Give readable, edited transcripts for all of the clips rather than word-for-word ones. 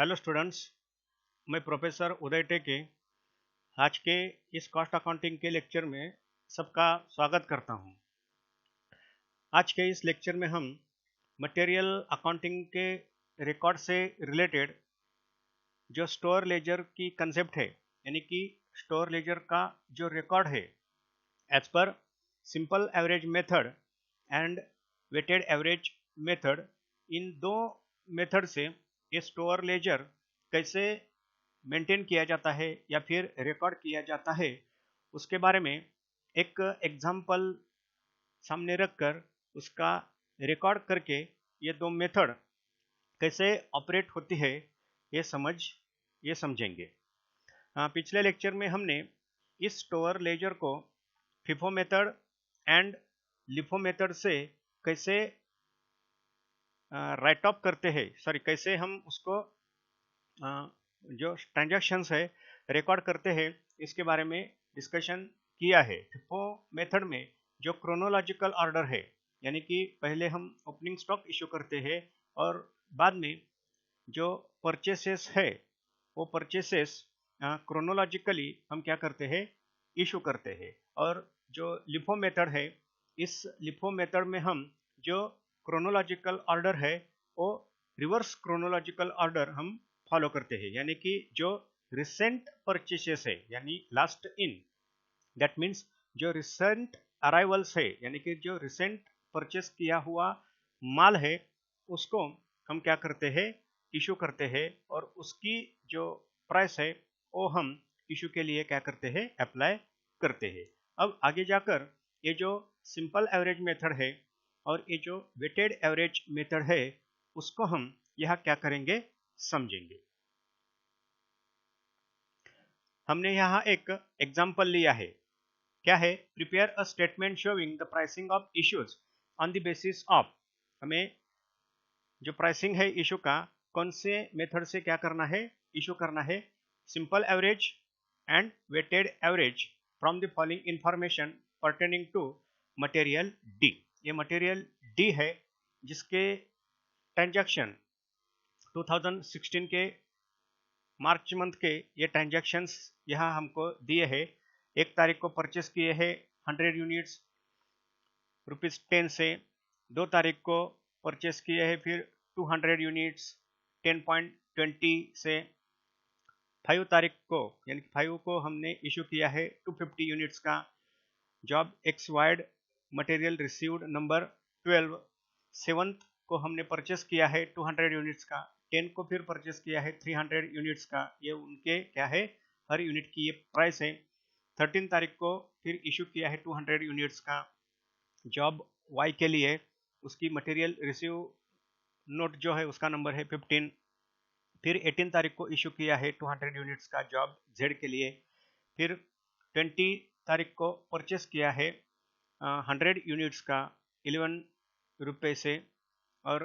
Hello students, मैं professor उदय टेके आज के इस कॉस्ट अकाउंटिंग के लेक्चर में सबका स्वागत करता हूं। आज के इस लेक्चर में हम मटेरियल अकाउंटिंग के रिकॉर्ड से रिलेटेड जो स्टोर लेजर की कंसेप्ट है, यानी कि स्टोर लेजर का जो रिकॉर्ड है एज पर simple average method and weighted average method, इन दो मेथड से ये स्टोर लेजर कैसे मेंटेन किया जाता है या फिर रिकॉर्ड किया जाता है, उसके बारे में एक एग्जाम्पल सामने रखकर उसका रिकॉर्ड करके ये दो मेथड कैसे ऑपरेट होती है ये समझेंगे। पिछले लेक्चर में हमने इस स्टोर लेजर को FIFO method and LIFO method से कैसे राइट ऑफ करते हैं, कैसे हम उसको जो ट्रांजैक्शंस है रिकॉर्ड करते हैं, इसके बारे में डिस्कशन किया है। फिफो मेथड में जो क्रोनोलॉजिकल ऑर्डर है, यानी कि पहले हम ओपनिंग स्टॉक इशू करते हैं और बाद में जो परचेसेस है वो परचेसेस क्रोनोलॉजिकली हम क्या करते हैं, इशू करते हैं। और जो लिफो मेथड है, इस लिफो मेथड में हम जो क्रोनोलॉजिकल ऑर्डर है वो रिवर्स क्रोनोलॉजिकल ऑर्डर हम फॉलो करते हैं, यानी कि जो रिसेंट परचेसेस है यानी लास्ट इन, दैट मीन्स जो रिसेंट अराइवल्स है यानी कि जो रिसेंट परचेस किया हुआ माल है उसको हम क्या करते हैं, इशू करते हैं और उसकी जो प्राइस है वो हम इशू के लिए क्या करते हैं, अप्लाई करते हैं। अब आगे जाकर ये जो सिंपल एवरेज मेथड है और ये जो वेटेड एवरेज मेथड है उसको हम यहाँ क्या करेंगे, समझेंगे। हमने यहाँ एक एग्जाम्पल लिया है। क्या है, prepare a statement showing the pricing of issues on the basis of, हमें जो प्राइसिंग है इशू का कौन से मेथड से क्या करना है, इशू करना है, simple average and weighted average from the following information pertaining to material D. ये मटेरियल डी है जिसके ट्रांजैक्शन 2016 के मार्च मंथ के ये ट्रांजैक्शंस यहाँ हमको दिए हैं। 1 तारीख को परचेस किए हैं 100 यूनिट्स ₹10 से, 2 तारीख को परचेस किए हैं फिर 200 यूनिट्स 10.20 से, 5 तारीख को यानी 5 को हमने इशू किया है 250 यूनिट्स का job x wide material received number 12। 7 को हमने परचेस किया है 200 यूनिट्स का, 10 को फिर परचेस किया है 300 यूनिट्स का, ये उनके क्या है, हर यूनिट की ये प्राइस है। 13 तारीख को फिर इशू किया है 200 यूनिट्स का जॉब वाई के लिए, उसकी मटेरियल रिसीव नोट जो है उसका नंबर है 15। फिर 18 तारीख को इशू किया है 200 यूनिट्स का जॉब जेड के लिए। फिर 20 तारीख को परचेस किया है 100 यूनिट्स का ₹11 से, और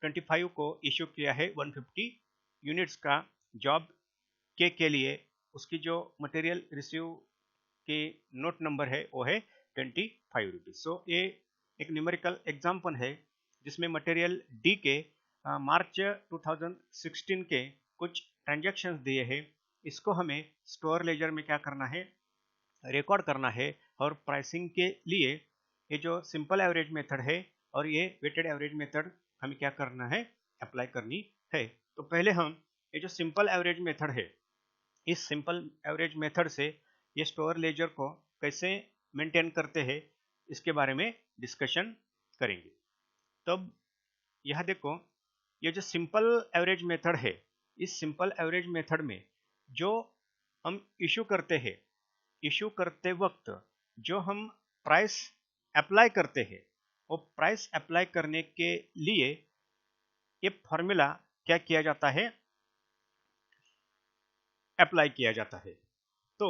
25 को इशू किया है 150 यूनिट्स का जॉब के लिए, उसकी जो मटेरियल रिसीव की नोट नंबर है वो है ₹25। सो ये एक न्यूमेरिकल एग्जाम्पल है जिसमें मटेरियल डी के मार्च 2016 के कुछ ट्रांजैक्शंस दिए हैं। इसको हमें स्टोर लेजर में क्या करना है, रिकॉर्ड करना है। और प्राइसिंग के लिए ये जो सिंपल एवरेज मेथड है और ये वेटेड एवरेज मेथड हमें क्या करना है, अप्लाई करनी है। तो पहले हम ये जो सिंपल एवरेज मेथड है, इस सिंपल एवरेज मेथड से ये स्टोर लेजर को कैसे मेंटेन करते हैं इसके बारे में डिस्कशन करेंगे। तब यह देखो, ये जो सिंपल एवरेज मेथड है, इस सिंपल एवरेज मेथड में जो हम इशू करते हैं, इशू करते वक्त जो हम प्राइस अप्लाई करते हैं, वो प्राइस अप्लाई करने के लिए ये फॉर्मूला क्या किया जाता है, अप्लाई किया जाता है। तो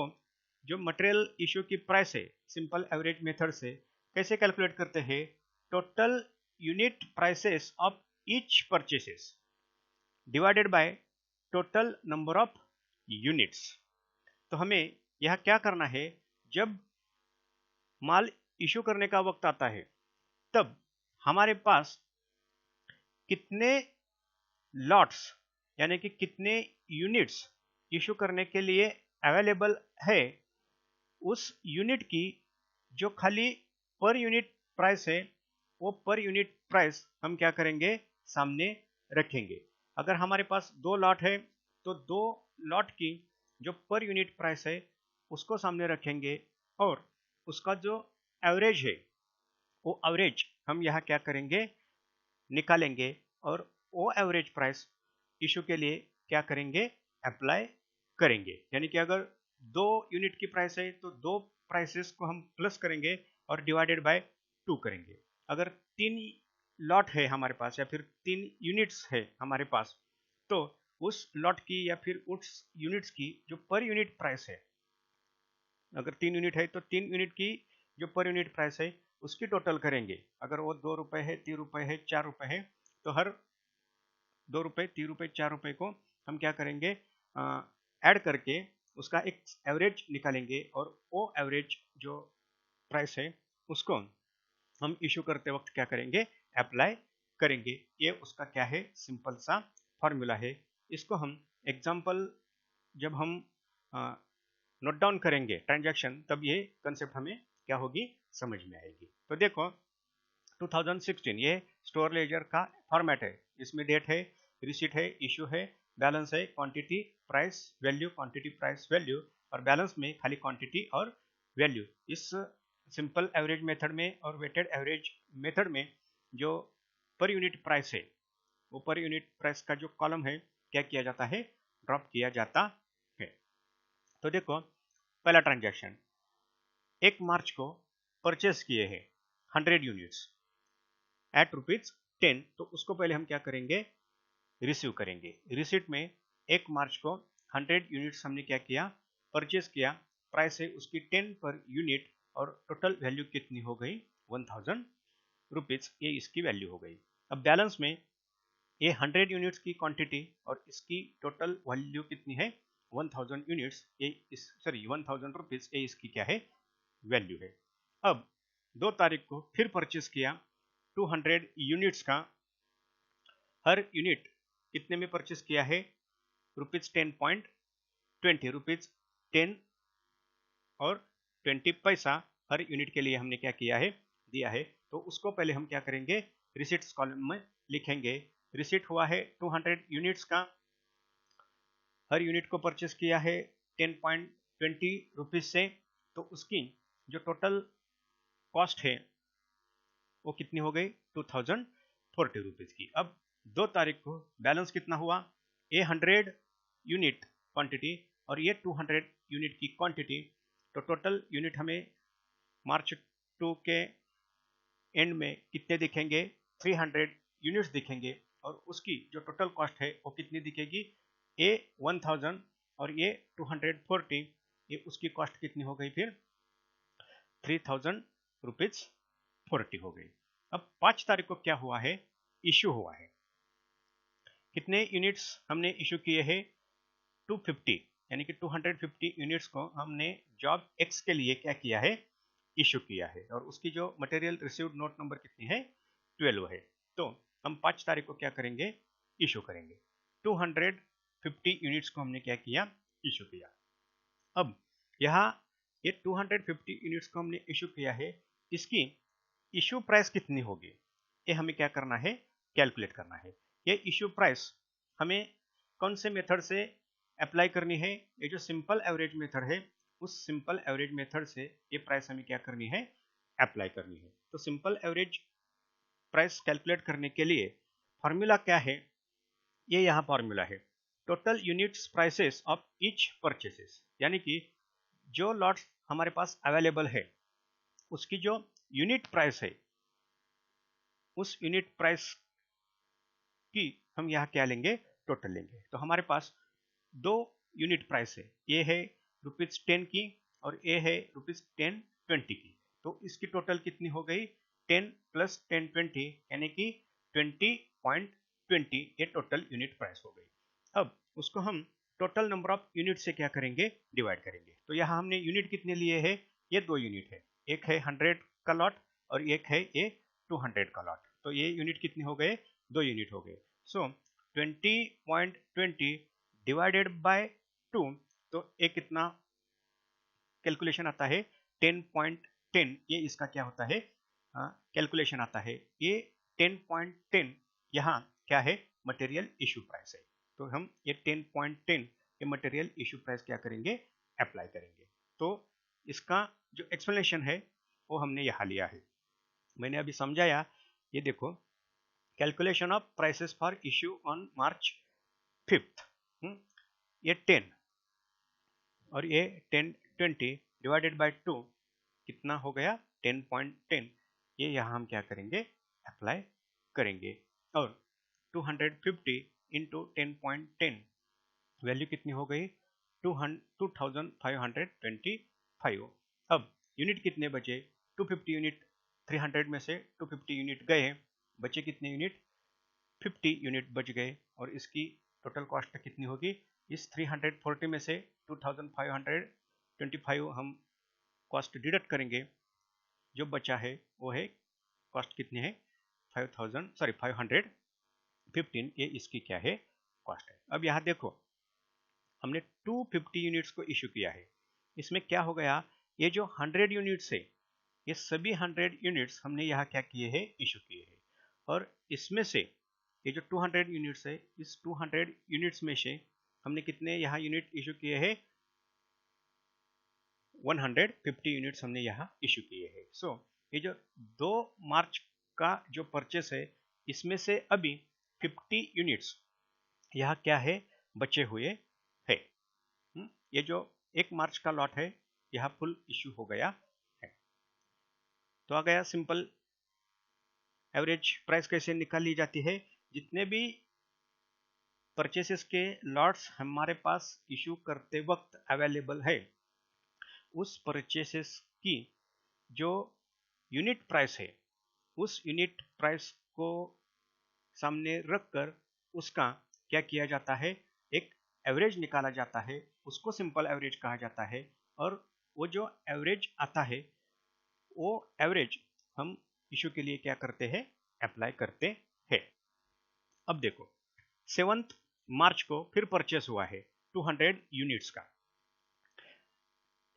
जो मटेरियल इशू की प्राइस है सिंपल एवरेज मेथड से कैसे कैलकुलेट करते हैं, total unit prices of each purchases divided by total number of units. तो हमें यह क्या करना है, जब माल इशू करने का वक्त आता है तब हमारे पास कितने लॉट्स यानी कि कितने यूनिट्स इशू करने के लिए अवेलेबल है, उस यूनिट की जो खाली पर यूनिट प्राइस है, वो पर यूनिट प्राइस हम क्या करेंगे, सामने रखेंगे। अगर हमारे पास 2 लॉट है तो 2 लॉट की जो पर यूनिट प्राइस है उसको सामने रखेंगे, और उसका जो एवरेज है वो एवरेज हम यहाँ क्या करेंगे, निकालेंगे, और वो एवरेज प्राइस इशू के लिए क्या करेंगे, अप्लाई करेंगे। यानी कि अगर 2 यूनिट की प्राइस है तो 2 प्राइसेस को हम प्लस करेंगे और डिवाइडेड बाय 2 करेंगे। अगर 3 लॉट है हमारे पास या फिर 3 यूनिट्स है हमारे पास, तो उस लॉट की या फिर उस यूनिट्स की जो पर यूनिट प्राइस है, अगर 3 यूनिट है तो 3 यूनिट की जो पर यूनिट प्राइस है उसकी टोटल करेंगे। अगर वो 2 रुपए है, 3 रुपए है, 4 रुपए है, तो हर 2 रुपए, 3 रुपए, 4 रुपए को हम क्या करेंगे, ऐड करके उसका एक एवरेज निकालेंगे, और वो एवरेज जो प्राइस है उसको हम इशू करते वक्त क्या करेंगे, अप्लाई करेंगे। ये उसका क्या है, सिंपल सा फॉर्मूला है। इसको हम एग्जाम्पल जब हम नोट डाउन करेंगे ट्रांजैक्शन, तब ये कंसेप्ट हमें क्या होगी, समझ में आएगी। तो देखो 2016 ये स्टोर लेजर का फॉर्मेट है। इसमें डेट है, रिसीट है, इशू है, बैलेंस है, quantity price value, quantity price value, और बैलेंस में खाली क्वांटिटी और वैल्यू। इस सिंपल एवरेज मेथड में और वेटेड एवरेज मेथड में जो पर यूनिट प्राइस है, वो पर यूनिट प्राइस का जो कॉलम है क्या किया जाता है, ड्रॉप किया जाता है। तो देखो पहला ट्रांजैक्शन 1 मार्च को परचेस किए हैं 100 यूनिट्स एट ₹10, तो उसको पहले हम क्या करेंगे, रिसीव करेंगे। रिसीट में 1 मार्च को 100 यूनिट्स हमने क्या किया, परचेस किया, प्राइस है उसकी 10 पर यूनिट, और टोटल वैल्यू कितनी हो गई, 1000 रुपीज, ये इसकी वैल्यू हो गई। अब बैलेंस में ये 100 यूनिट्स की क्वांटिटी और इसकी टोटल वैल्यू कितनी है, 1000 यूनिट्स, ये इस 1000 रुपीज, ये इसकी क्या है, वैल्यू है। अब 2 तारीख को फिर परचेस किया 200 यूनिट्स का, हर यूनिट कितने में परचेस किया है, ₹10.20, ₹10 और 20 पैसा हर यूनिट के लिए हमने क्या किया है, दिया है। तो उसको पहले हम क्या करेंगे, रिसीट्स कॉलम में लिखेंगे। रिसीट हुआ है 200 यूनिट्स का, हर यूनिट को परचेस किया है 10.20 रुपीज से, तो उसकी जो टोटल कॉस्ट है वो कितनी हो गई, 2040 रुपीज की। अब 2 तारीख को बैलेंस कितना हुआ, ये 100 यूनिट क्वांटिटी और ये 200 यूनिट की क्वांटिटी, तो टोटल यूनिट हमें मार्च 2 के एंड में कितने दिखेंगे, 300 यूनिट्स दिखेंगे, और उसकी जो टोटल कॉस्ट है वो कितनी दिखेगी, ए 1000 और ये 240, ये उसकी कॉस्ट कितनी हो गई, फिर 3000 रुपीज 40 हो गई। अब 5 तारीख को क्या हुआ है, इशू हुआ है। कितने यूनिट्स हमने इशू किए हैं, 250, यानी कि 250 यूनिट्स को हमने जॉब एक्स के लिए क्या किया है, इशू किया है, और उसकी जो मटेरियल रिसीव्ड नोट नंबर कितनी है, 12 है। तो हम 5 तारीख को क्या करेंगे, इशू करेंगे। 250 यूनिट्स को हमने क्या किया, इशू किया। अब यहाँ ये 250 यूनिट्स को हमने इशू किया है, इसकी इशू प्राइस कितनी होगी, ये हमें क्या करना है, कैलकुलेट करना है। ये इशू प्राइस हमें कौन से मेथड से अप्लाई करनी है, ये जो सिंपल एवरेज मेथड है, उस सिंपल एवरेज मेथड से ये प्राइस हमें क्या करनी है, अप्लाई करनी है। तो सिंपल एवरेज प्राइस कैलकुलेट करने के लिए फॉर्मूला क्या है, ये यहाँ फॉर्मूला है, total units prices of each purchases, यानी कि जो लॉट्स हमारे पास अवेलेबल है उसकी जो यूनिट प्राइस है, उस यूनिट प्राइस की हम यहाँ क्या लेंगे, टोटल लेंगे। तो हमारे पास 2 यूनिट प्राइस है, ये है ₹10 की और ये है ₹10.20 की। तो इसकी टोटल कितनी हो गई, 10 + 10.20, यानी कि 20.20, ये टोटल यूनिट प्राइस हो गई। अब उसको हम टोटल नंबर ऑफ यूनिट से क्या करेंगे, डिवाइड करेंगे। तो यहाँ हमने यूनिट कितने लिए हैं, ये 2 यूनिट है, एक है 100 का लॉट और एक है ये 200 का लॉट। तो ये यूनिट कितने हो गए, 2 यूनिट हो गए। सो 20.20 डिवाइडेड बाय 2, तो ये कितना कैलकुलेशन आता है 10.10। ये इसका क्या होता है कैलकुलेशन आता है। ये 10.10 यहाँ क्या है मटेरियल इशू प्राइस है। तो हम ये 10.10 ये मटेरियल इशू प्राइस क्या करेंगे अप्लाई करेंगे। तो इसका जो एक्सप्लेनेशन है वो हमने यहाँ लिया है, मैंने अभी समझाया। ये देखो calculation of prices for issue on March 5th, ये 10 और ये 10.20 डिवाइडेड बाय 2 कितना हो गया 10.10। ये यहाँ हम क्या करेंगे अप्लाई करेंगे। और 250 इंटू 10.10 वैल्यू कितनी हो गई 2525। अब यूनिट कितने बचे 250 यूनिट, 300 में से 250 यूनिट गए, बचे कितने यूनिट 50 यूनिट बच गए। और इसकी टोटल कॉस्ट कितनी होगी, इस 340 में से 2525 हम कॉस्ट डिडक्ट करेंगे, जो बचा है वो है कॉस्ट कितनी है 515, ये इसकी क्या है कॉस्ट है। अब यहाँ देखो हमने 250 यूनिट्स को इशू किया है, इसमें क्या हो गया ये जो 100 यूनिट्स है ये सभी 100 यूनिट्स हमने यहाँ क्या किए हैं इशू किए हैं। और इसमें से ये जो 200 यूनिट्स है इस 200 यूनिट्स में से हमने कितने यहाँ यूनिट इशू किए हैं 150 यूनिट्स हमने यहाँ इशू किए हैं। सो ये जो 2 मार्च का जो परचेस है इसमें से अभी 50 यूनिट्स यहाँ क्या है बचे हुए है। ये जो 1 मार्च का लॉट है यहाँ फुल इशू हो गया है। तो आ गया सिंपल एवरेज प्राइस कैसे निकाल ली जाती है। जितने भी परचेसेस के लॉट्स हमारे पास इशू करते वक्त अवेलेबल है उस परचेसेस की जो यूनिट प्राइस है उस यूनिट प्राइस को सामने रखकर उसका क्या किया जाता है एक एवरेज निकाला जाता है, उसको सिंपल एवरेज कहा जाता है। और वो जो एवरेज आता है वो एवरेज हम इशू के लिए क्या करते हैं अप्लाई करते हैं। अब देखो 7 मार्च को फिर परचेस हुआ है 200 यूनिट्स का,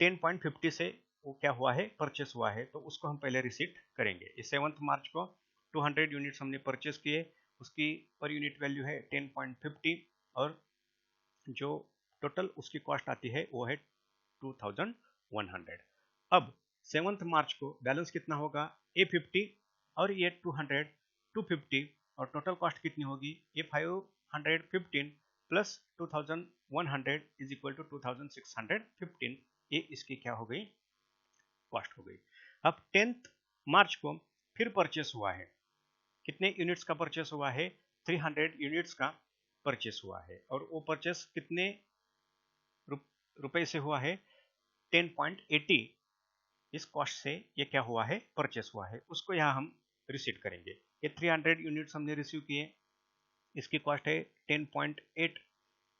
10.50 से वो क्या हुआ है परचेस हुआ है, तो उसको हम पहले रिसीट करेंगे। इस 7 मार्च को 200 यूनिट्स हमने परचेस किए, उसकी पर यूनिट वैल्यू है 10.50 और जो टोटल उसकी कॉस्ट आती है वो है 2100। अब 7 मार्च को बैलेंस कितना होगा A50 और ये 200 250 और टोटल कॉस्ट कितनी होगी ये 515 प्लस 2100 इज इक्वल टू 2615। ये इसकी क्या हो गई कॉस्ट हो गई। अब 10 मार्च को फिर परचेस हुआ है, कितने यूनिट्स का परचेस हुआ है 300 यूनिट्स का परचेस हुआ है। और वो परचेस कितने रुपए से हुआ है 10.80, इस कॉस्ट से ये क्या हुआ है परचेस हुआ है, उसको यहाँ हम रिसीट करेंगे। ये 300 यूनिट्स हमने रिसीव किए, इसकी कॉस्ट है 10.8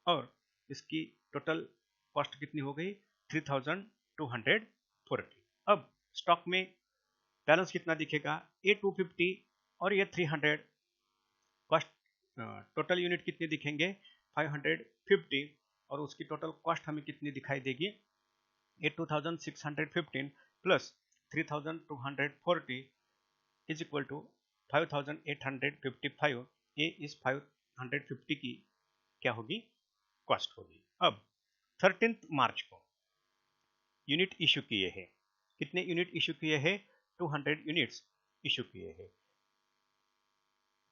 और इसकी टोटल कॉस्ट कितनी हो गई 3240। अब स्टॉक में बैलेंस कितना दिखेगा ये 250 और ये 300, कॉस्ट टोटल यूनिट कितने दिखेंगे 550 और उसकी टोटल कॉस्ट हमें कितनी दिखाई देगी ये 2615 प्लस 3240 इज इक्वल टू 5855। ये इस 550 की क्या होगी कॉस्ट होगी। अब 13 मार्च को यूनिट इशू किए हैं, कितने यूनिट इशू किए हैं 200 यूनिट्स इशू किए हैं।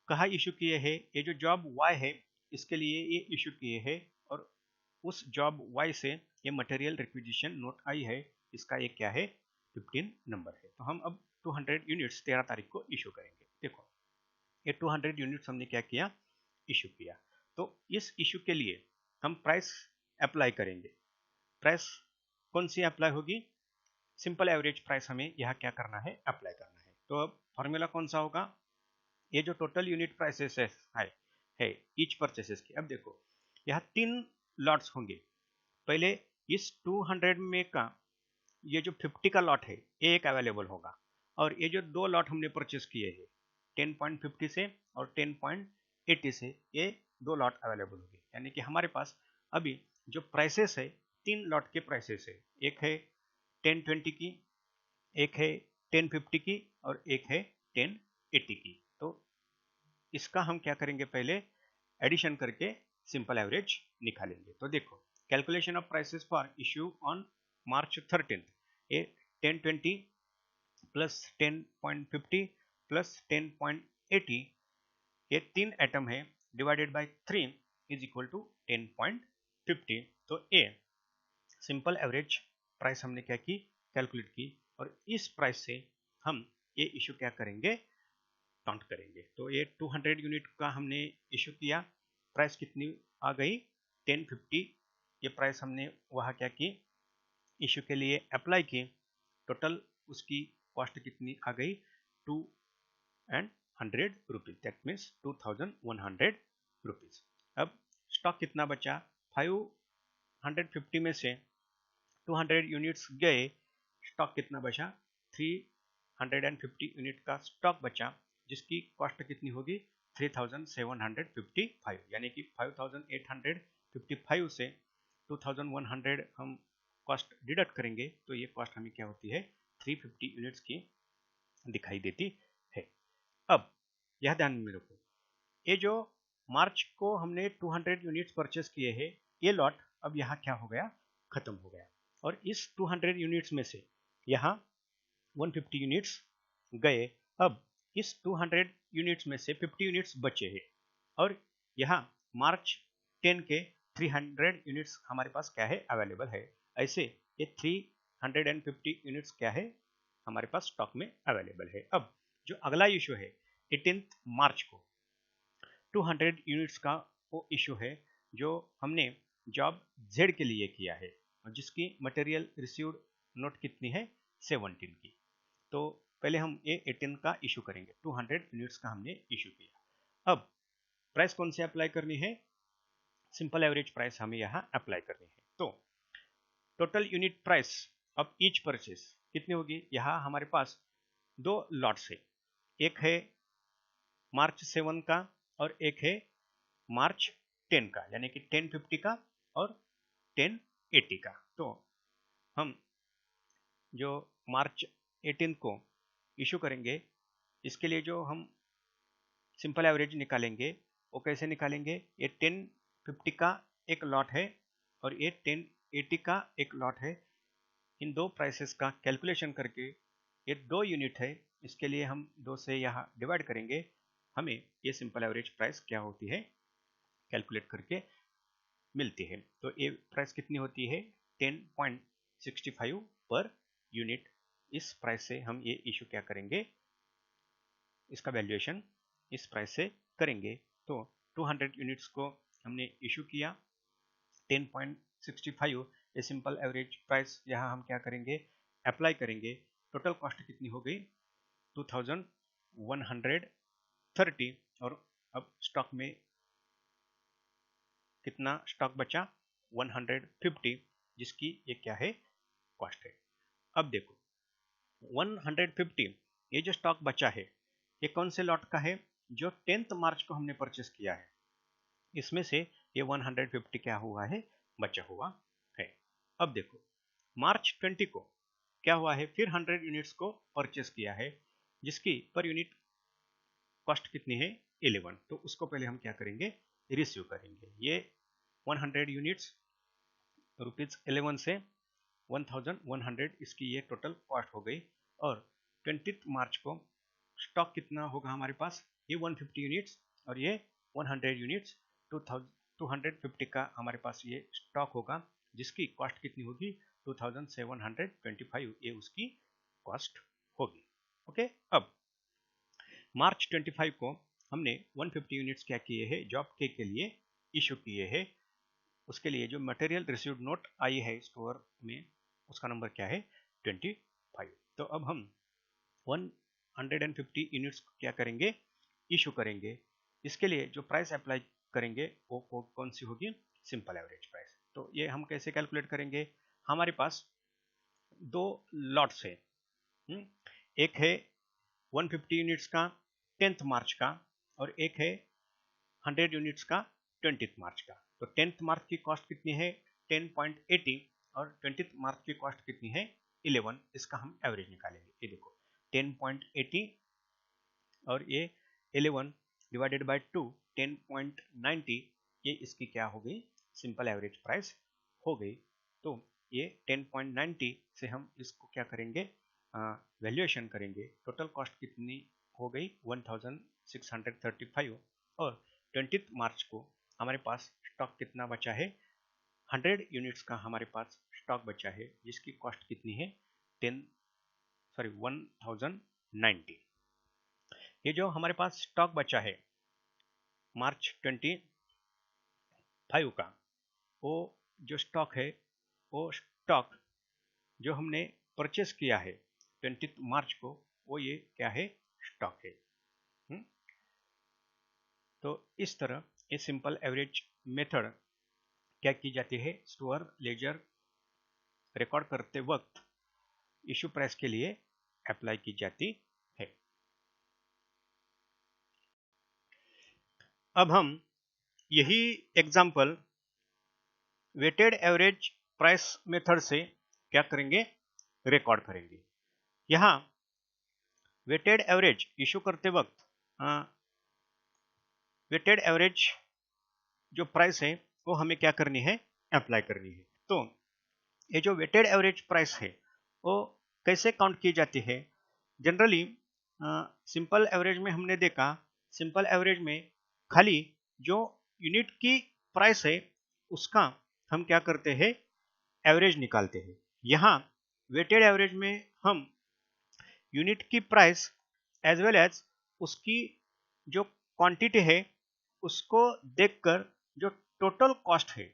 कहाँ इशू किए हैं ये जो जॉब Y है इसके लिए ये इशू किए हैं और उस जॉब Y से ये मटेरियल रिक्विजिशन नोट आई है, इसका ये क्या है 15 नंबर है। तो हम अब 200 यूनिट्स 13 तारीख को इशू करेंगे। देखो ये 200 यूनिट्स हमने क्या किया इशू किया, तो इस इशू के लिए हम प्राइस अप्लाई करेंगे। प्राइस कौन सी अप्लाई होगी सिंपल एवरेज प्राइस हमें यहाँ क्या करना है अप्लाई करना है। तो अब फॉर्मूला कौन सा होगा ये जो टोटल यूनिट प्राइसेस है ईच परचेसेस की। अब देखो यहाँ 3 लॉट्स होंगे, पहले इस 200 में का ये जो 50 का लॉट है ये एक अवेलेबल होगा और ये जो 2 लॉट हमने परचेस किए हैं 10.50 से और 10.80 से ये 2 लॉट अवेलेबल होगी, यानी कि हमारे पास अभी जो प्राइसेस है 3 लॉट के प्राइसेस है, एक है 1020 की, एक है 1050 की और एक है 1080 की। तो इसका हम क्या करेंगे, पहले एडिशन करके सिंपल एवरेज निकालेंगे। तो देखो, calculation of prices for issue on March 13, ये 1020 प्लस 10.50 प्लस 10.80, ये 3 एटम है, divided by 3 is equal to 10.50। तो ए सिंपल एवरेज प्राइस हमने क्या की, कैलकुलेट की, और इस प्राइस से हम ये इशू क्या करेंगे, काउंट करेंगे। तो ये 200 यूनिट का हमने इशू किया, प्राइस कितनी आ गई 1050, ये प्राइस हमने वहाँ क्या की, इशू के लिए अप्लाई की, टोटल उसकी कॉस्ट कितनी आ गई 200 रुपीज, दैट मीन्स 2100 रुपीज। अब स्टॉक कितना बचा, 550 में से 200 यूनिट्स गए, स्टॉक कितना बचा 350 यूनिट का स्टॉक बचा, जिसकी कॉस्ट कितनी होगी 3755, यानी कि 5855 से 2100 हम कॉस्ट डिडक्ट करेंगे, तो ये कॉस्ट हमें क्या होती है 350 यूनिट्स की दिखाई देती है। अब यह ध्यान में रखो, ये जो मार्च को हमने 200 यूनिट्स परचेस किए हैं, ये लॉट अब यहाँ क्या हो गया, खत्म हो गया, और इस 200 यूनिट्स में से यहाँ 150 यूनिट्स गए। अब इस 200 यूनिट्स में से 50 यूनिट्स बचे हैं, और यहाँ मार्च 10 के 300 यूनिट्स हमारे पास क्या है, अवेलेबल है। ऐसे ये 350 यूनिट्स क्या है, हमारे पास स्टॉक में अवेलेबल है। अब जो अगला इशू है 18 मार्च को 200 यूनिट्स का वो इशू है, जो हमने जॉब जेड के लिए किया है, और जिसकी मटेरियल रिसीव्ड नोट कितनी है 17 की। तो पहले हम ये 18 का इशू करेंगे, 200 यूनिट्स का हमने इशू किया। अब प्राइस कौन से अप्लाई करनी है, सिंपल एवरेज प्राइस हमें यहाँ अप्लाई करनी है। तो total unit price of each purchase कितनी होगी, यहाँ हमारे पास 2 लॉट्स है, एक है मार्च 7 का और एक है मार्च 10 का, यानी कि 1050 का और 1080 का। तो हम जो मार्च 18 को इशू करेंगे, इसके लिए जो हम सिंपल एवरेज निकालेंगे वो कैसे निकालेंगे, ये 1050 का एक लॉट है और ये 1080 का एक लॉट है। इन दो प्राइसेस का कैलकुलेशन करके ये 2 यूनिट है, इसके लिए हम 2 से यहाँ डिवाइड करेंगे, हमें ये सिंपल एवरेज प्राइस क्या होती है कैलकुलेट करके मिलती है। तो ये प्राइस कितनी होती है 10.65 पर यूनिट। इस प्राइस से हम ये इशू क्या करेंगे, इसका वैल्यूएशन इस प्राइस से करेंगे। तो 200 यूनिट्स को हमने इशू किया 10.65, ये सिंपल एवरेज प्राइस यहाँ हम क्या करेंगे, अप्लाई करेंगे। टोटल कॉस्ट कितनी हो गई 2130, और अब स्टॉक में कितना स्टॉक बचा 150, जिसकी ये क्या है कॉस्ट है। अब देखो 150 ये जो स्टॉक बचा है, ये कौन से लॉट का है, जो 10 मार्च को हमने परचेस किया है, इसमें से ये 150 क्या हुआ है, बचा हुआ है। अब देखो मार्च 20 को क्या हुआ है, फिर 100 यूनिट्स को परचेस किया है, जिसकी पर यूनिट कॉस्ट कितनी है 11। तो उसको पहले हम क्या करेंगे, रिसीव करेंगे। ये 100 यूनिट्स रुपीज 11 से 1100 इसकी ये टोटल कॉस्ट हो गई। और 20 मार्च को स्टॉक कितना होगा हमारे पास, ये 150 यूनिट्स और ये 100 यूनिट्स 250 का हमारे पास ये स्टॉक होगा, जिसकी कॉस्ट कितनी होगी 2725, ये उसकी कॉस्ट होगी। ओके, अब मार्च 25 को हमने 150 यूनिट्स क्या किए हैं, जॉब के लिए इशू किए हैं। उसके लिए जो मटेरियल रिसीव्ड नोट आई है स्टोर में, उसका नंबर क्या है 25। तो अब हम 150 यूनिट्स क्या करेंगे, इशू करेंगे। इसके लिए जो प्राइस अप्लाई करेंगे वो कौन सी होगी, सिंपल एवरेज प्राइस। तो ये हम कैसे कैलकुलेट करेंगे, हमारे पास 2 लॉट्स है, एक है 150 यूनिट्स का 10 मार्च का, और एक है 100 यूनिट्स का 20 मार्च का। तो 10 मार्च की कॉस्ट कितनी है 10.80 और 20 मार्च की कॉस्ट कितनी है 11। इसका हम एवरेज निकालेंगे। ये देखो 10.80 और ये 11 डिवाइडेड बाय 2 10.90, ये इसकी क्या हो गई सिंपल एवरेज प्राइस हो गई। तो ये 10.90 से हम इसको क्या करेंगे वैल्यूएशन करेंगे। टोटल कॉस्ट कितनी हो गई 1635 और 20 मार्च को हमारे पास स्टॉक कितना बचा है 100 यूनिट्स का हमारे पास स्टॉक बचा है जिसकी कॉस्ट कितनी है 1090। ये जो हमारे पास स्टॉक बचा है मार्च 25 का, वो जो स्टॉक है वो स्टॉक जो हमने परचेस किया है 20 मार्च को, वो ये क्या है स्टॉक है। तो इस तरह ये सिंपल एवरेज मेथड क्या की जाती है स्टोर लेजर रिकॉर्ड करते वक्त इशू प्राइस के लिए अप्लाई की जाती है। अब हम यही example weighted average price method से क्या करेंगे रिकॉर्ड करेंगे। यहाँ वेटेड एवरेज इशू करते वक्त वेटेड एवरेज जो प्राइस है वो हमें क्या करनी है अप्लाई करनी है। तो ये जो वेटेड एवरेज प्राइस है वो कैसे काउंट की जाती है। जनरली सिंपल एवरेज में हमने देखा सिंपल एवरेज में खाली जो यूनिट की प्राइस है उसका हम क्या करते हैं एवरेज निकालते हैं। यहाँ वेटेड एवरेज में हम यूनिट की प्राइस एज वेल एज उसकी जो क्वांटिटी है उसको देखकर जो टोटल कॉस्ट है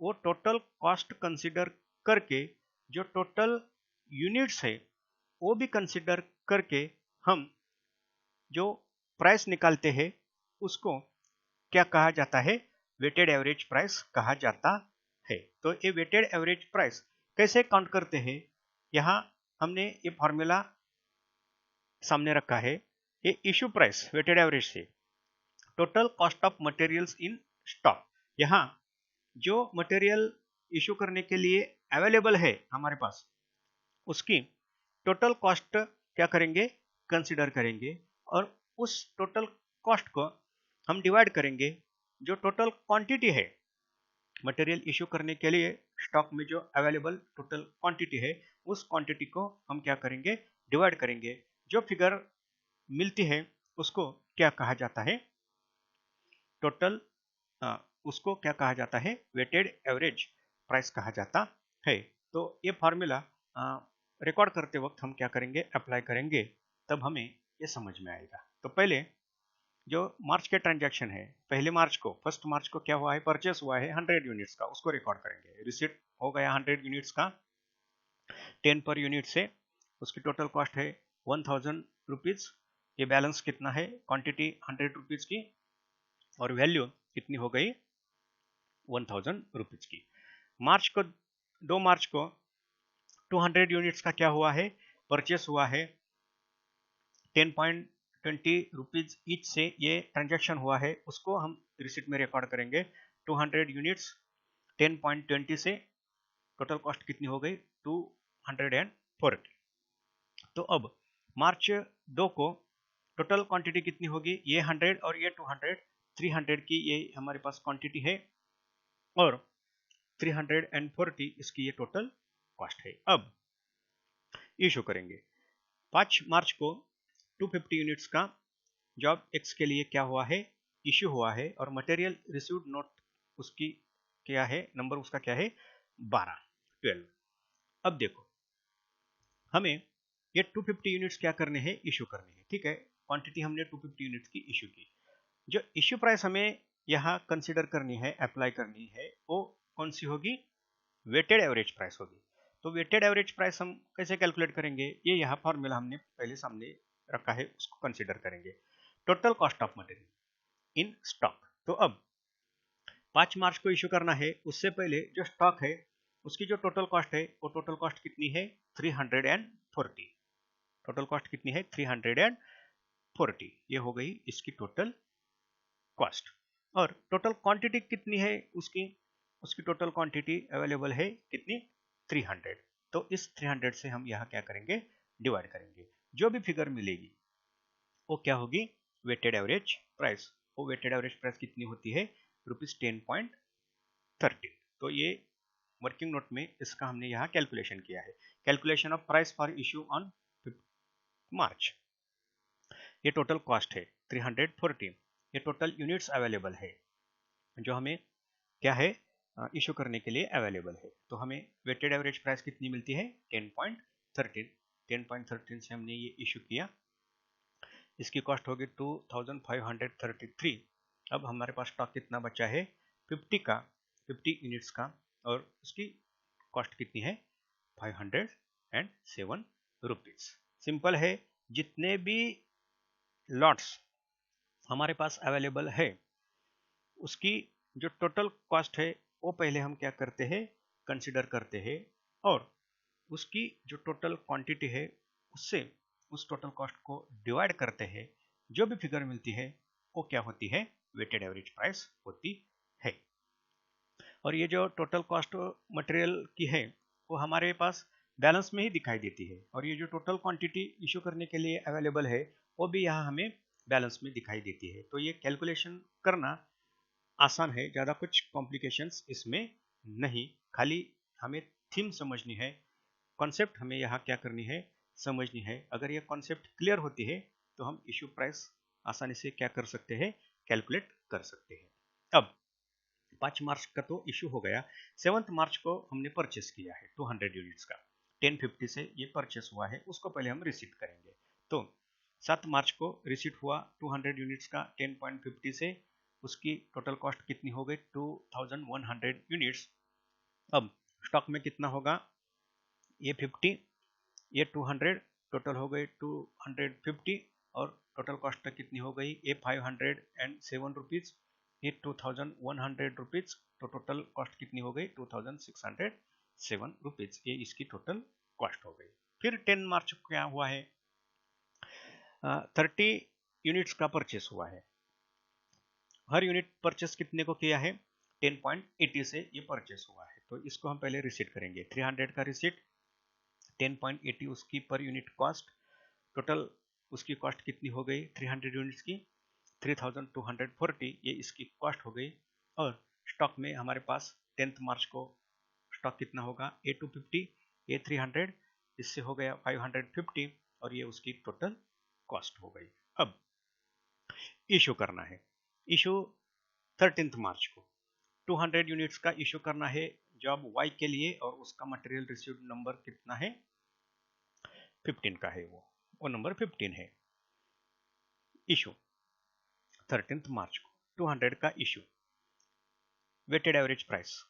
वो टोटल कॉस्ट कंसीडर करके जो टोटल यूनिट्स है वो भी कंसीडर करके हम जो प्राइस निकालते हैं उसको क्या कहा जाता है वेटेड एवरेज प्राइस कहा जाता है। तो ये वेटेड एवरेज प्राइस कैसे काउंट करते हैं यहाँ हमने ये फॉर्मूला सामने रखा है। ये इशू प्राइस वेटेड एवरेज से total cost of materials in stock, यहाँ जो मटेरियल इशू करने के लिए अवेलेबल है हमारे पास उसकी टोटल कॉस्ट क्या करेंगे कंसीडर करेंगे और उस टोटल कॉस्ट को हम डिवाइड करेंगे जो टोटल क्वांटिटी है मटेरियल इशू करने के लिए स्टॉक में जो अवेलेबल टोटल क्वांटिटी है उस क्वांटिटी को हम क्या करेंगे डिवाइड करेंगे। जो फिगर मिलती है उसको क्या कहा जाता है टोटल उसको क्या कहा जाता है वेटेड एवरेज प्राइस कहा जाता है। तो ये फॉर्मूला रिकॉर्ड करते वक्त हम क्या करेंगे अप्लाई करेंगे तब हमें ये समझ में आएगा। तो पहले जो मार्च के ट्रांजैक्शन है पहले मार्च को फर्स्ट मार्च को क्या हुआ है परचेस हुआ है 100 यूनिट्स का उसको रिकॉर्ड करेंगे। रिसीट हो गया 100 यूनिट्स का 10 पर यूनिट से उसकी टोटल कॉस्ट है 1000 रुपीज। ये बैलेंस कितना है क्वांटिटी 100 रुपीज की और वैल्यू कितनी हो गई 1000 रुपीज की। मार्च को 2 मार्च को 200 यूनिट्स का क्या हुआ है परचेस हुआ है 10.20 रुपीज ईच से ये ट्रांजैक्शन हुआ है उसको हम रिसीट में रिकॉर्ड करेंगे 200 यूनिट्स 10.20 से टोटल कॉस्ट कितनी हो गई 240। तो अब मार्च 2 को टोटल क्वांटिटी कितनी होगी ये 100 और ये 200 300 की ये हमारे पास क्वांटिटी है और 340 इसकी ये टोटल कॉस्ट है। अब इशू करेंगे 5 मार्च को 250 यूनिट्स का जॉब एक्स के लिए क्या हुआ है इशू हुआ है और मटेरियल रिसीव्ड नोट उसकी क्या है नंबर उसका क्या है 12। अब देखो हमें ये 250 यूनिट्स क्या करने हैं इशू करने हैं। ठीक है क्वांटिटी हमने 250 यूनिट्स की इशू की। जो इशू प्राइस हमें यहाँ कंसीडर करनी है अप्लाई करनी है वो कौन सी होगी वेटेड एवरेज प्राइस होगी। तो वेटेड एवरेज प्राइस हम कैसे कैलकुलेट करेंगे ये यहाँ फॉर्मूला हमने पहले सामने रखा है उसको कंसीडर करेंगे total cost of material in stock. तो अब 5 मार्च को इशू करना है उससे पहले जो स्टॉक है उसकी जो टोटल कॉस्ट है वो टोटल कॉस्ट कितनी है 340। टोटल कॉस्ट कितनी है 340 ये हो गई इसकी टोटल कॉस्ट। और टोटल क्वांटिटी कितनी है उसकी उसकी टोटल क्वांटिटी अवेलेबल है कितनी 300। तो इस 300 से हम यहाँ क्या करेंगे डिवाइड करेंगे, जो भी फिगर मिलेगी वो क्या होगी वेटेड एवरेज प्राइस। वो वेटेड एवरेज प्राइस कितनी होती है ₹10.13। तो ये वर्किंग नोट में इसका हमने यहाँ कैलकुलेशन किया है। Calculation of price for issue on March. ये टोटल कॉस्ट है 340। ये टोटल यूनिट्स अवेलेबल है जो हमें क्या है इशू करने के लिए अवेलेबल है। तो हमें वेटेड एवरेज प्राइस कितनी मिलती है 10.13। 10.13 से हमने ये इशू किया, इसकी कॉस्ट होगी 2533। अब हमारे पास स्टॉक कितना बचा है 50 यूनिट्स का, और उसकी कॉस्ट कितनी है 507 रुपीज। सिंपल है, जितने भी लॉट्स हमारे पास अवेलेबल है उसकी जो टोटल कॉस्ट है वो पहले हम क्या करते हैं कंसिडर करते हैं, और उसकी जो टोटल क्वांटिटी है उससे उस टोटल कॉस्ट को डिवाइड करते हैं। जो भी फिगर मिलती है वो क्या होती है वेटेड एवरेज प्राइस होती है। और ये जो टोटल कॉस्ट मटेरियल की है वो हमारे पास बैलेंस में ही दिखाई देती है, और ये जो टोटल क्वांटिटी इशू करने के लिए अवेलेबल है वो भी यहाँ हमें बैलेंस में दिखाई देती है। तो ये कैलकुलेशन करना आसान है, ज़्यादा कुछ कॉम्प्लिकेशंस इसमें नहीं, खाली हमें थीम समझनी है, कॉन्सेप्ट हमें यहाँ क्या करनी है समझनी है। अगर ये कॉन्सेप्ट क्लियर होती है तो हम इशू प्राइस आसानी से क्या कर सकते हैं कैलकुलेट कर सकते हैं। अब 5 मार्च का तो इशू हो गया, 7 मार्च को हमने परचेस किया है 200 यूनिट्स का, 1050 से ये परचेस हुआ है, उसको पहले हम रिसीट करेंगे। तो 7 मार्च को रिसीट हुआ 200 यूनिट्स का 10.50 से, उसकी टोटल कॉस्ट कितनी हो गई 2100 यूनिट्स। अब स्टॉक में कितना होगा ये 50, ये 200, टोटल हो गई 250, और टोटल कॉस्ट कितनी हो गई ये 507 रुपीज, ये 2100 रुपीज, तो टोटल कॉस्ट कितनी हो गई 2607 रुपीज, ये इसकी टोटल कॉस्ट हो गई। फिर 10 मार्च को क्या हुआ है 30 यूनिट्स का परचेस हुआ है। हर यूनिट परचेस कितने को किया है 10.80 से ये परचेस हुआ है, तो इसको हम पहले रिसीट करेंगे। 300 का रिसीट, 10.80 उसकी पर यूनिट कॉस्ट, टोटल उसकी कॉस्ट कितनी हो गई 300 यूनिट्स की 3240, ये इसकी कॉस्ट हो गई। और स्टॉक में हमारे पास 10 मार्च को स्टॉक कितना होगा ए 250, ए 300, इससे हो गया 550, और ये उसकी टोटल कॉस्ट हो गई। अब इशू करना है, इशू 13 मार्च को 200 यूनिट्स का इशू करना है जॉब वाई के लिए, और उसका मटेरियल रिसीव्ड नंबर कितना है 15 का है, वो नंबर 15 है। इशू 13 मार्च को 200 का issue. Weighted average price,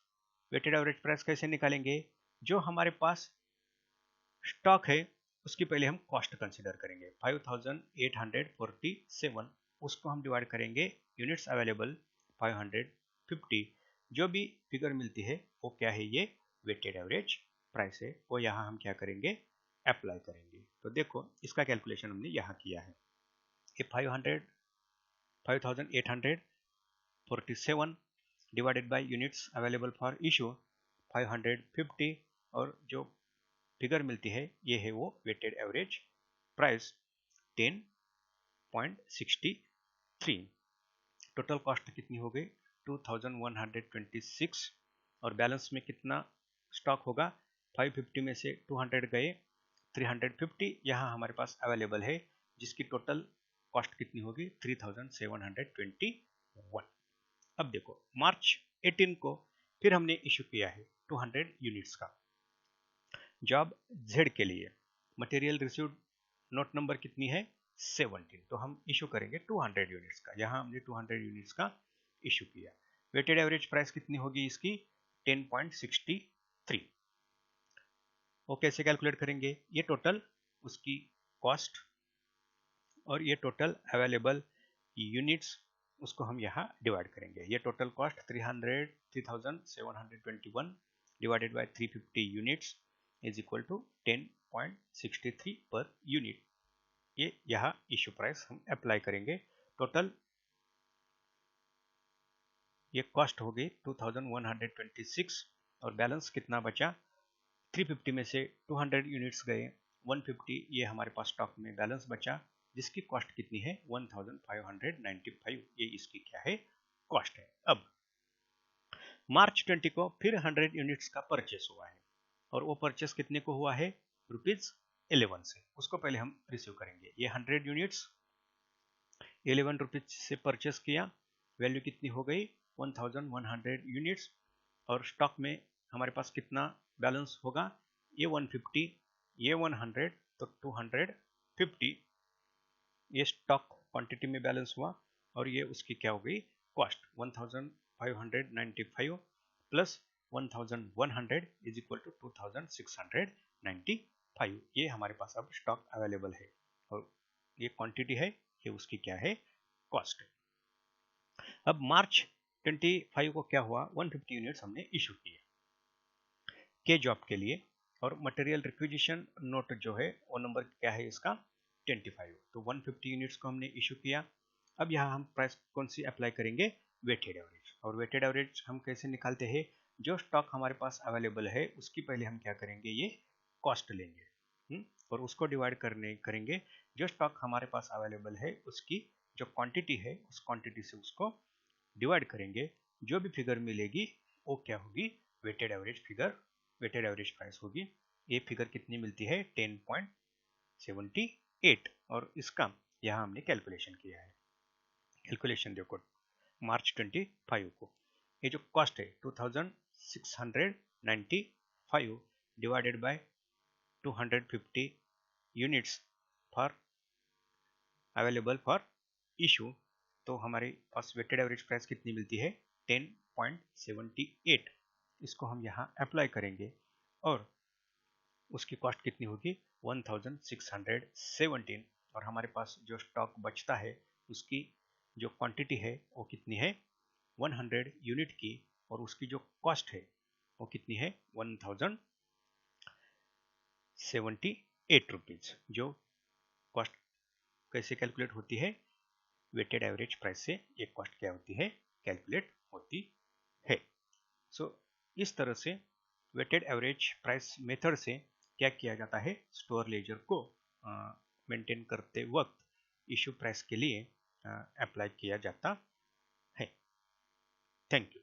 weighted average price कैसे निकालेंगे, जो हमारे पास स्टॉक है उसकी पहले हम कॉस्ट कंसीडर करेंगे 5847, उसको हम डिवाइड करेंगे यूनिट्स अवेलेबल 550, जो भी फिगर मिलती है वो क्या है ये वेटेड एवरेज प्राइस है, वो यहाँ हम क्या करेंगे अप्लाई करेंगे। तो देखो इसका कैलकुलेशन हमने यहाँ किया है, ये 5847 divided by units available for issue 550, और जो फिगर मिलती है ये है वो weighted average price 10.63। Total cost कितनी हो गई 2126, और बैलेंस में कितना स्टॉक होगा 550 में से 200 गए 350 यहाँ हमारे पास अवेलेबल है, जिसकी टोटल कॉस्ट कितनी होगी 3721। अब देखो मार्च 18 को फिर हमने इशू किया है 200 यूनिट्स का जॉब जेड के लिए, मटेरियल रिसीव्ड नोट नंबर कितनी है 17, तो हम इशू करेंगे 200 यूनिट्स का, यहाँ हमने 200 यूनिट्स का इशू किया। वेटेड एवरेज प्राइस कितनी होगी इसकी 10.63। वो कैसे कैलकुलेट करेंगे, ये टोटल उसकी कॉस्ट और ये टोटल अवेलेबल यूनिट्स, उसको हम यहाँ डिवाइड करेंगे। ये total cost 3721 divided by 350 units is equal to 10.63 पर यूनिट, ये यहाँ इशू प्राइस हम अप्लाई करेंगे। टोटल ये कॉस्ट हो गई 2126 और बैलेंस कितना बचा 350 में से 200 यूनिट्स गए 150 ये हमारे पास स्टॉक में बैलेंस बचा जिसकी कॉस्ट कितनी है 1595 ये इसकी क्या है कॉस्ट है। अब मार्च 20 को फिर 100 यूनिट्स का परचेस हुआ है और वो परचेस कितने को हुआ है ₹11 से, उसको पहले हम रिसीव करेंगे। ये 100 यूनिट्स 11 रुपीज से परचेस किया, वैल्यू कितनी हो गई 1100 यूनिट्स और स्टॉक में हमारे पास कितना बैलेंस होगा ये 150 ये 100 तो 250 ये स्टॉक क्वांटिटी में बैलेंस हुआ और ये उसकी क्या हो गई cost 1595 plus 1100 is equal to 2695 ये हमारे पास अब स्टॉक अवेलेबल है और ये क्वांटिटी है ये उसकी क्या है कॉस्ट है। अब मार्च 25 को क्या हुआ 150 यूनिट्स हमने इशू किए के जॉब के लिए और मटेरियल रिक्विजिशन नोट जो है वो नंबर क्या है इसका 25 तो 150 यूनिट्स को हमने इशू किया। अब यहाँ हम प्राइस कौन सी अप्लाई करेंगे वेटेड एवरेज और वेटेड एवरेज हम कैसे निकालते हैं जो स्टॉक हमारे पास अवेलेबल है उसकी पहले हम क्या करेंगे ये कॉस्ट लेंगे और उसको डिवाइड करेंगे जो स्टॉक हमारे पास अवेलेबल है उसकी जो क्वांटिटी है उस क्वांटिटी से उसको डिवाइड करेंगे जो भी फिगर मिलेगी वो क्या होगी weighted average figure weighted average price होगी। ये फिगर कितनी मिलती है 10.78 और इसका यहाँ हमने कैलकुलेशन किया है। कैलकुलेशन देखो मार्च 25 को ये जो कॉस्ट है 2695 divided by 250 units for available for issue तो हमारे पास वेटेड एवरेज प्राइस कितनी मिलती है 10.78 इसको हम यहाँ अप्लाई करेंगे और उसकी कॉस्ट कितनी होगी 1617 और हमारे पास जो स्टॉक बचता है उसकी जो क्वांटिटी है वो कितनी है 100 यूनिट की और उसकी जो कॉस्ट है वो कितनी है 1078 रुपीज। जो कॉस्ट कैसे कैलकुलेट होती है वेटेड एवरेज प्राइस से ये कॉस्ट क्या होती है कैलकुलेट होती है। सो इस तरह से वेटेड एवरेज प्राइस मेथड से क्या किया जाता है स्टोर लेजर को मेंटेन करते वक्त इशू प्राइस के लिए अप्लाई किया जाता है। Thank you.